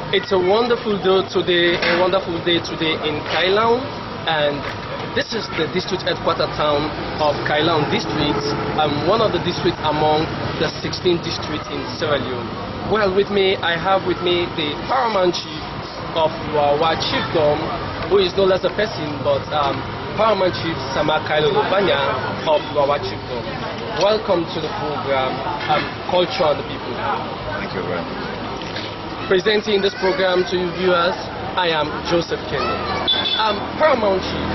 It's a wonderful day today in Kailahun, and this is the district headquarter town of Kailahun district, one of the districts among the 16 districts in Sierra Leone. Well, I have with me the paramount chief of Wawa Chiefdom, who is no less a person but Paramount Chief Sama kailahun of Wawa Chiefdom. Welcome to the program, Culture and the People. Thank you very much. Presenting this program to you viewers, I am Joseph Kenny. Paramount Chief,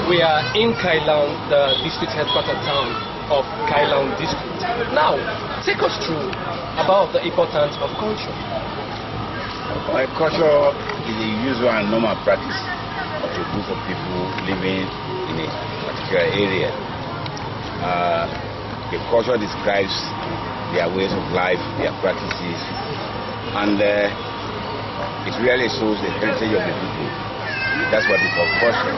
we are in Kailahun, the district headquarter town of Kailahun district. Now, take us through about the importance of culture. Well, culture is the usual and normal practice of a group of people living in a particular area. The culture describes their ways of life, their practices, and it really shows the heritage of the people. That's what we call culture.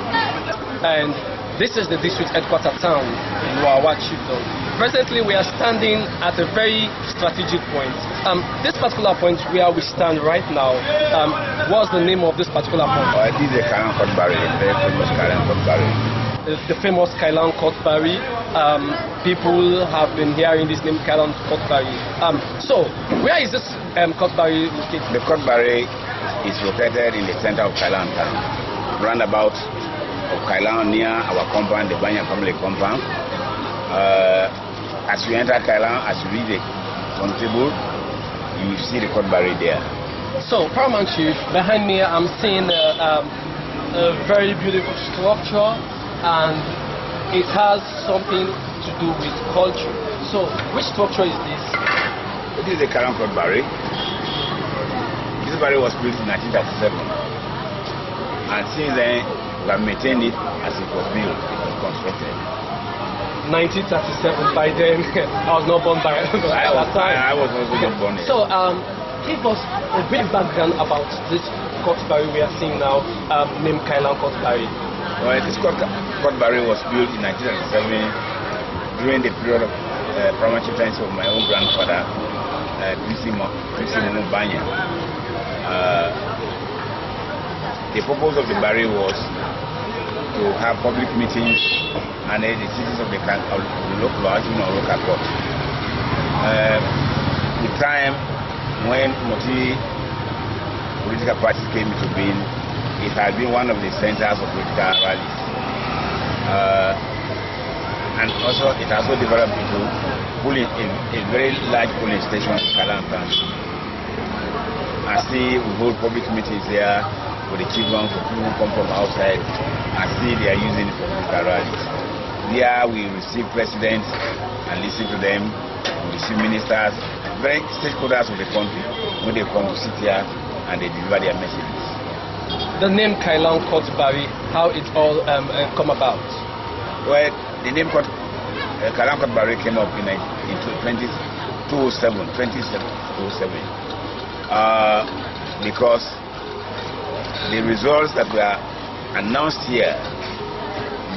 And this is the district headquarter town in Wawa Chiefdom. Presently, we are standing at a very strategic point. This particular point where we stand right now, what's the name of this particular point? This is the Kailahun Court Barry, a very famous Kailahun Court Barry. The famous Kailahun Court Barry. People have been hearing this name, Kailahun Court Barry. So, where is this Court Barry located? The Court Barry is located in the center of Kailahun town, roundabout of Kailahun near our compound, the Banya family compound. As you enter Kailahun, as you read the constable, you will see the Court Barry there. So, Paramount Chief, behind me I'm seeing a very beautiful structure, and it has something to do with culture. So, which structure is this? This is the Kailahun Court Barry. This barry was built in 1937, and since then we have maintained it as it was built, it was constructed. 1937, by then I was not born by that time. I was also not born yet. So, give us a brief background about this Court Barry we are seeing now, named Kailahun Court Barry. Well, this Court Barry was built in 1937 during the period of paramount chieftaincy of my own grandfather, Banya. The purpose of the barry was to have public meetings and the citizens of the local local court. The time when political parties came into being, it has been one of the centers of political rallies. And also, it has also developed into a very large polling station in Kailahun town. And still, we hold public meetings there for the children, for people who come from outside, and still they are using it for political rallies. There, we receive presidents and listen to them, we receive ministers, very stakeholders of the country when they come to sit here and they deliver their messages. The name Kailahun Court Barry, how it all come about? Well, the name Kailahun Court Barry came up in 2007, because the results that were announced here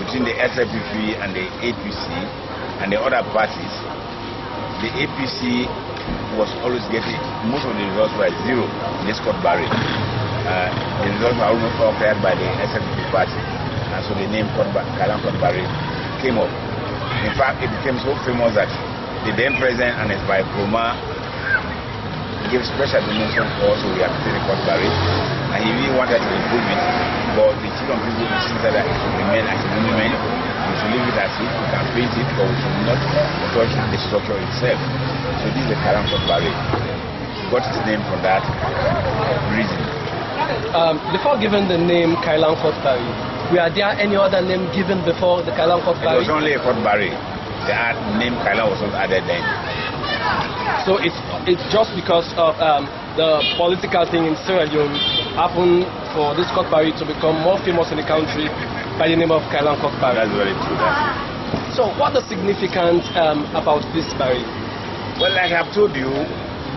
between the SFPP and the APC and the other parties, the APC was always getting, most of the results were zero in this Court Barry. The results were almost all cleared by the SFPP party, and so the name Kailahun Court Barry came up. In fact, it became so famous that the then president and his wife Roma gave special donation for us to rehabilitate the Court Barry, and he really wanted to improve it, but the children people insisted that it should remain as a monument. We should leave it as it, we can paint it, but we should not touch the structure itself. So this is the Kailahun Court Barry. Got its name from that reason. Before giving the name Kailahun Court Barry, were there any other name given before the Kailahun Court Barry? It was only a Court Barry. The name Kailahun was not added then. So it's just because of the political thing in Sierra Leone happened for this Court Barry to become more famous in the country by the name of Kailahun Court Barry. That's very true. So what's the significance about this barry? Well, like I've told you,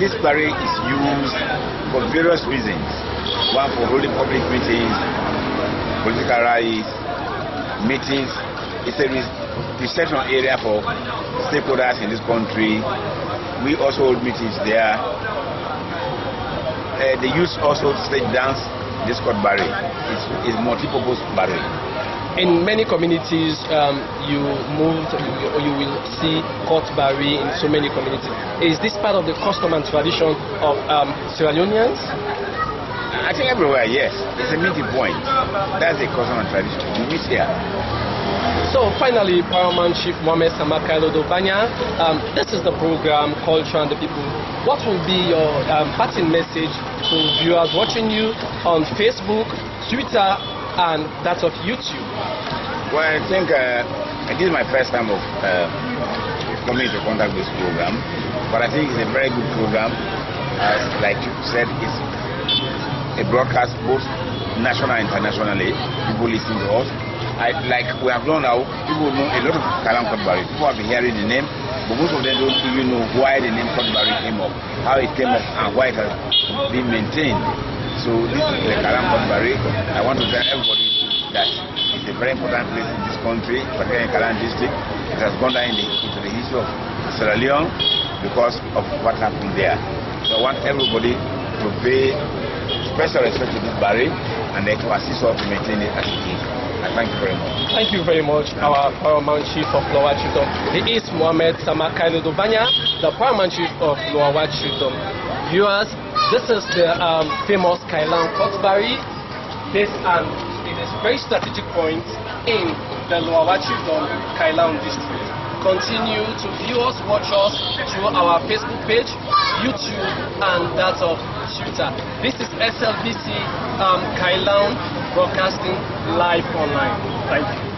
this barry is used for various reasons. One, for holding public meetings, political rallies, meetings. It's a reception area for stakeholders in this country. We also hold meetings there. they use also stage dance, this called barre. It's multi-purpose barre. In many communities, you will see court barre in so many communities. Is this part of the custom and tradition of Sierra Leoneans? I think everywhere, yes. It's a meeting point. That's the custom and tradition. We meet here. So finally, Paramount Chief Mohammed Sama Kailahun, this is the program Culture and the People. What will be your parting message to viewers watching you on Facebook, Twitter, and that of YouTube? Well, I think this is my first time of coming into contact with this program, but I think it's a very good program. Like you said, it's a broadcast both national and internationally. People listen to us. Like we have known now, people know a lot of Kailahun Court Barre. People have been hearing the name, but most of them don't even know why the name Court Barre came up, how it came up, and why it has been maintained. So this is the Kailahun Court Barre. I want to tell everybody that it's a very important place in this country, particularly in Kailahun district. It has gone down into the history of Sierra Leone because of what happened there. So I want everybody to pay special respect to this barre and then to assist us to maintain it as it is. Thank you very much. Thank you very much, our Paramount Chief of Lower Chiefdom. He is Mohammed Sama Kailahun, the Paramount Chief of Lower Chiefdom. Viewers, this is the famous Kailahun Court Barre. It is a very strategic point in the Lower Chiefdom, Kailahun district. Continue to view us, watch us through our Facebook page, YouTube, and that of Twitter. This is SLBC Kailahun broadcasting live online. Thank you.